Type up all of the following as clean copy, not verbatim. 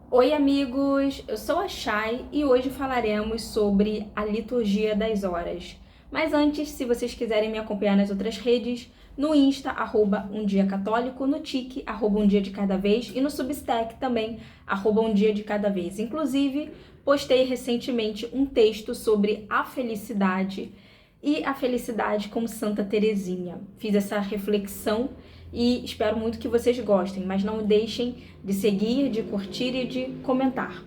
Oi, amigos! Eu sou a Chay e hoje falaremos sobre a liturgia das horas. Mas antes, se vocês quiserem me acompanhar nas outras redes, no Insta, @umdiacatólico, no Tik, @um dia de cada vez e no Substack também, @um dia de cada vez. Inclusive, postei recentemente um texto sobre a felicidade e a felicidade como Santa Teresinha. Fiz essa reflexão e espero muito que vocês gostem, mas não deixem de seguir, de curtir e de comentar.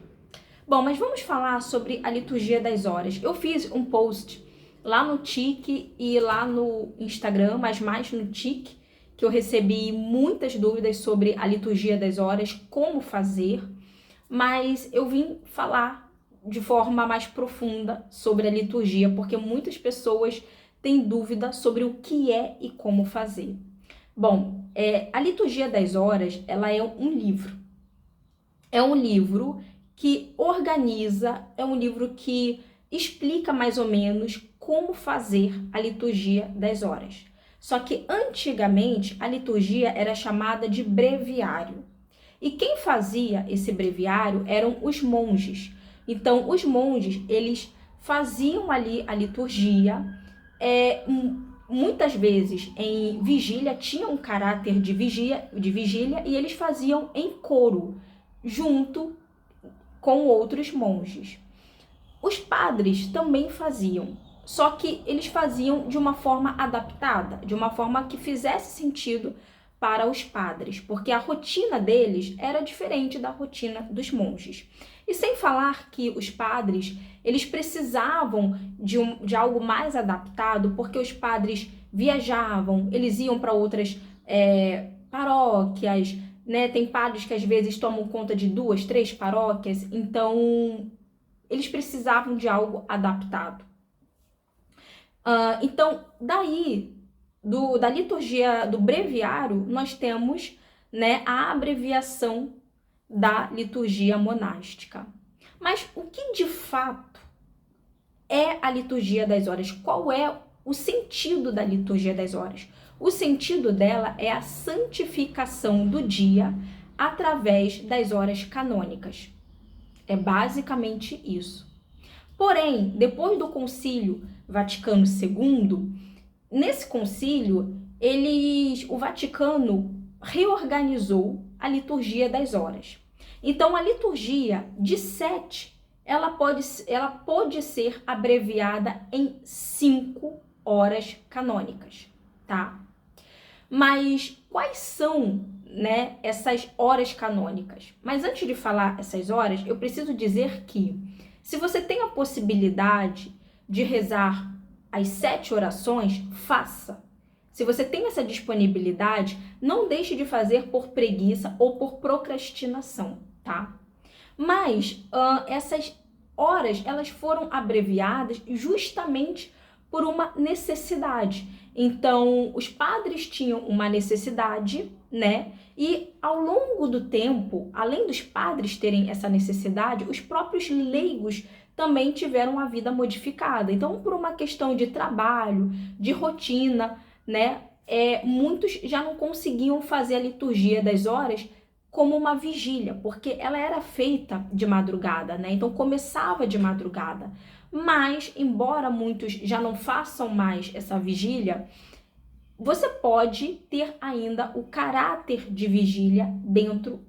Bom, mas vamos falar sobre a liturgia das horas. Eu fiz um post lá no Tik e lá no Instagram, mas mais no Tik, que eu recebi muitas dúvidas sobre a liturgia das horas, como fazer, mas eu vim falar de forma mais profunda sobre a liturgia, porque muitas pessoas têm dúvida sobre o que é e como fazer. Bom, a liturgia das horas, ela é um livro. É um livro que organiza, é um livro que explica mais ou menos como fazer a liturgia das horas. Só que antigamente a liturgia era chamada de breviário. E quem fazia esse breviário eram os monges. Então, os monges, eles faziam ali a liturgia, muitas vezes em vigília, tinha um caráter de vigília e eles faziam em coro, junto com outros monges. Os padres também faziam, só que eles faziam de uma forma adaptada, de uma forma que fizesse sentido para os padres, porque a rotina deles era diferente da rotina dos monges. E sem falar que os padres, eles precisavam de algo mais adaptado, porque os padres viajavam, eles iam para outras paróquias, né? Tem padres que às vezes tomam conta de 2, 3 paróquias, então eles precisavam de algo adaptado. Então, daí, da liturgia do breviário, nós temos, né, a abreviação da liturgia monástica. Mas o que de fato é a liturgia das horas? Qual é o sentido da liturgia das horas? O sentido dela é a santificação do dia através das horas canônicas. É basicamente isso. Porém, depois do Concílio Vaticano II, nesse concílio, o Vaticano reorganizou a liturgia das horas. Então, a liturgia de 7, ela pode ser abreviada em 5 horas canônicas, tá? Mas quais são, né, essas horas canônicas? Mas antes de falar essas horas, eu preciso dizer que se você tem a possibilidade de rezar as 7 orações, faça. Se você tem essa disponibilidade, não deixe de fazer por preguiça ou por procrastinação, tá? Mas essas horas, elas foram abreviadas justamente por uma necessidade. Então, os padres tinham uma necessidade, né? E ao longo do tempo, além dos padres terem essa necessidade, os próprios leigos também tiveram a vida modificada. Então, por uma questão de trabalho, de rotina, né? Muitos já não conseguiam fazer a liturgia das horas como uma vigília, porque ela era feita de madrugada, né? Então começava de madrugada. Mas, embora muitos já não façam mais essa vigília, você pode ter ainda o caráter de vigília dentro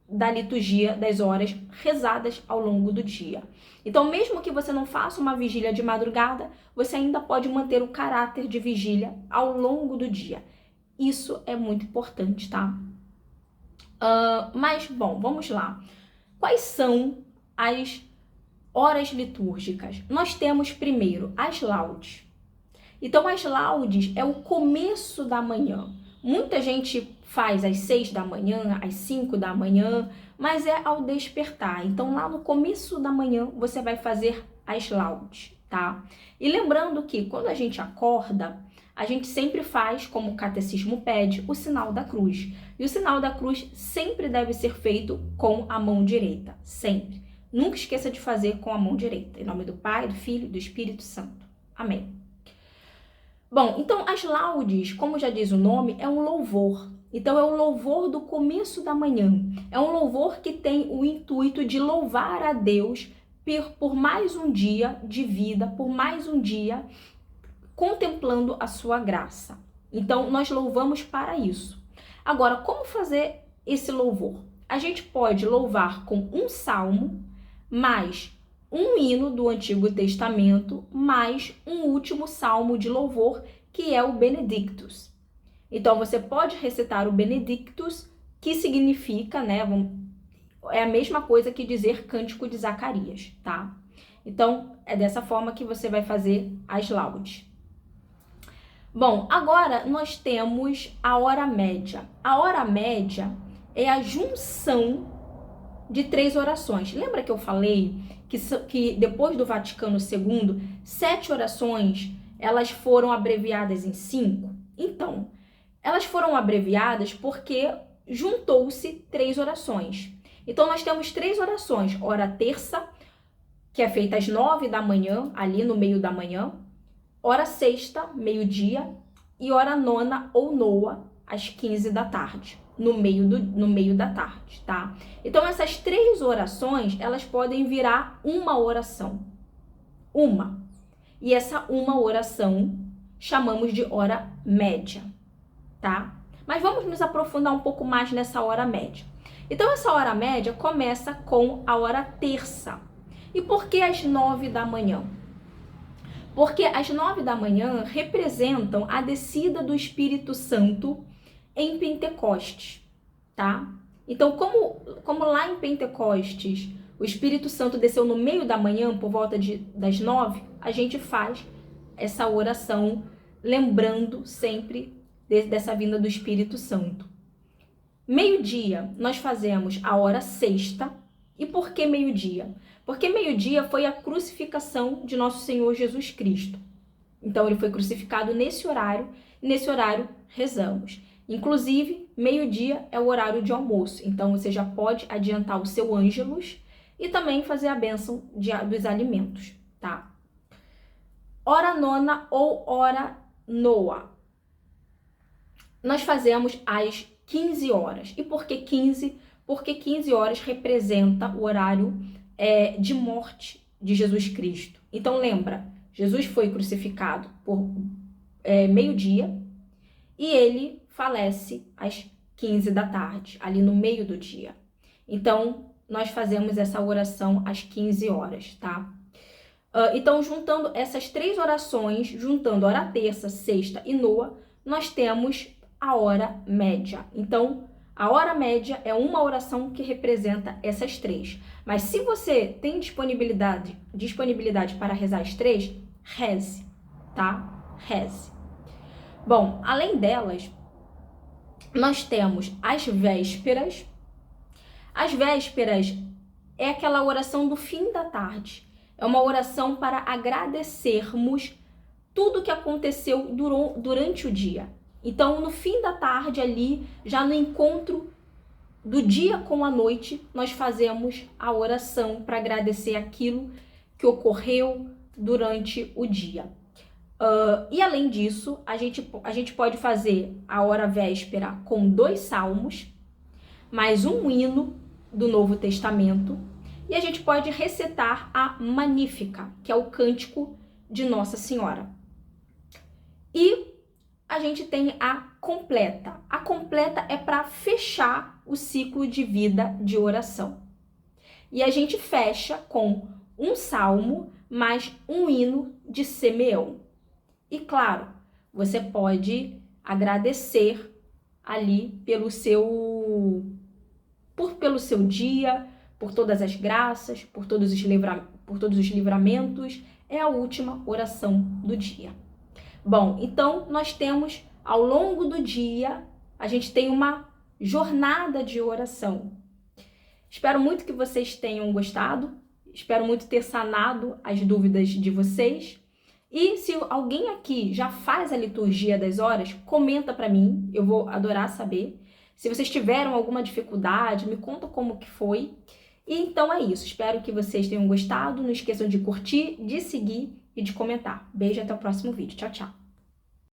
da liturgia das horas rezadas ao longo do dia. Então, mesmo que você não faça uma vigília de madrugada, você ainda pode manter o caráter de vigília ao longo do dia. Isso é muito importante, tá? Mas, bom, vamos lá. Quais são as horas litúrgicas? Nós temos primeiro as laudes. Então, as laudes é o começo da manhã. Muita gente faz às 6 da manhã, às 5 da manhã, mas é ao despertar. Então, lá no começo da manhã, você vai fazer as laudes, tá? E lembrando que quando a gente acorda, a gente sempre faz, como o catecismo pede, o sinal da cruz. E o sinal da cruz sempre deve ser feito com a mão direita, sempre. Nunca esqueça de fazer com a mão direita. Em nome do Pai, do Filho e do Espírito Santo. Amém. Bom, então as laudes, como já diz o nome, é um louvor. Então é o louvor do começo da manhã. É um louvor que tem o intuito de louvar a Deus por mais um dia de vida, por mais um dia contemplando a sua graça. Então nós louvamos para isso. Agora, como fazer esse louvor? A gente pode louvar com um salmo, mais um hino do Antigo Testamento, mais um último salmo de louvor, que é o Benedictus. Então, você pode recitar o Benedictus, que significa, né, é a mesma coisa que dizer Cântico de Zacarias, tá? Então, é dessa forma que você vai fazer as laudes. Bom, agora nós temos a hora média. A hora média é a junção de 3 orações. Lembra que eu falei que depois do Vaticano II, 7 orações, elas foram abreviadas em 5? Então, elas foram abreviadas porque juntou-se 3 orações. Então, nós temos 3 orações. Hora terça, que é feita às 9 da manhã, ali no meio da manhã. Hora sexta, meio-dia. E hora nona ou noa, às 15 da tarde. No meio da tarde, tá? Então, essas 3 orações, elas podem virar uma oração. Uma. E essa uma oração chamamos de hora média, tá? Mas vamos nos aprofundar um pouco mais nessa hora média. Então, essa hora média começa com a hora terça. E por que às 9 da manhã? Porque às 9 da manhã representam a descida do Espírito Santo em Pentecostes, tá? Então, como lá em Pentecostes o Espírito Santo desceu no meio da manhã, por volta das 9, a gente faz essa oração lembrando sempre dessa vinda do Espírito Santo. Meio-dia, nós fazemos a hora sexta. E por que meio-dia? Porque meio-dia foi a crucificação de nosso Senhor Jesus Cristo. Então, ele foi crucificado nesse horário, e nesse horário rezamos. Inclusive, meio-dia é o horário de almoço, então você já pode adiantar o seu ângelus e também fazer a bênção dos alimentos, tá? Hora nona ou hora noa. Nós fazemos às 15 horas. E por que 15? Porque 15 horas representa o horário de morte de Jesus Cristo. Então lembra, Jesus foi crucificado por meio-dia e ele falece às 15 da tarde, ali no meio do dia. Então, nós fazemos essa oração às 15 horas, tá? Então, juntando essas 3 orações, juntando hora terça, sexta e noa, nós temos a hora média. Então, a hora média é uma oração que representa essas 3. Mas se você tem disponibilidade para rezar as 3, reze, tá? Reze. Bom, além delas, nós temos as vésperas. As vésperas é aquela oração do fim da tarde. É uma oração para agradecermos tudo que aconteceu durante o dia. Então, no fim da tarde ali, já no encontro do dia com a noite, nós fazemos a oração para agradecer aquilo que ocorreu durante o dia. E além disso, a gente pode fazer a hora véspera com 2 salmos, mais um hino do Novo Testamento, e a gente pode recitar a Magnífica, que é o cântico de Nossa Senhora. E a gente tem a completa. A completa é para fechar o ciclo de vida de oração. E a gente fecha com um salmo mais um hino de Simeão. E claro, você pode agradecer ali pelo seu dia, por todas as graças, por todos os livramentos. É a última oração do dia. Bom, então nós temos ao longo do dia, a gente tem uma jornada de oração. Espero muito que vocês tenham gostado, espero muito ter sanado as dúvidas de vocês. E se alguém aqui já faz a liturgia das horas, comenta para mim, eu vou adorar saber. Se vocês tiveram alguma dificuldade, me conta como que foi. E então é isso, espero que vocês tenham gostado, não esqueçam de curtir, de seguir e de comentar. Beijo, até o próximo vídeo. Tchau, tchau.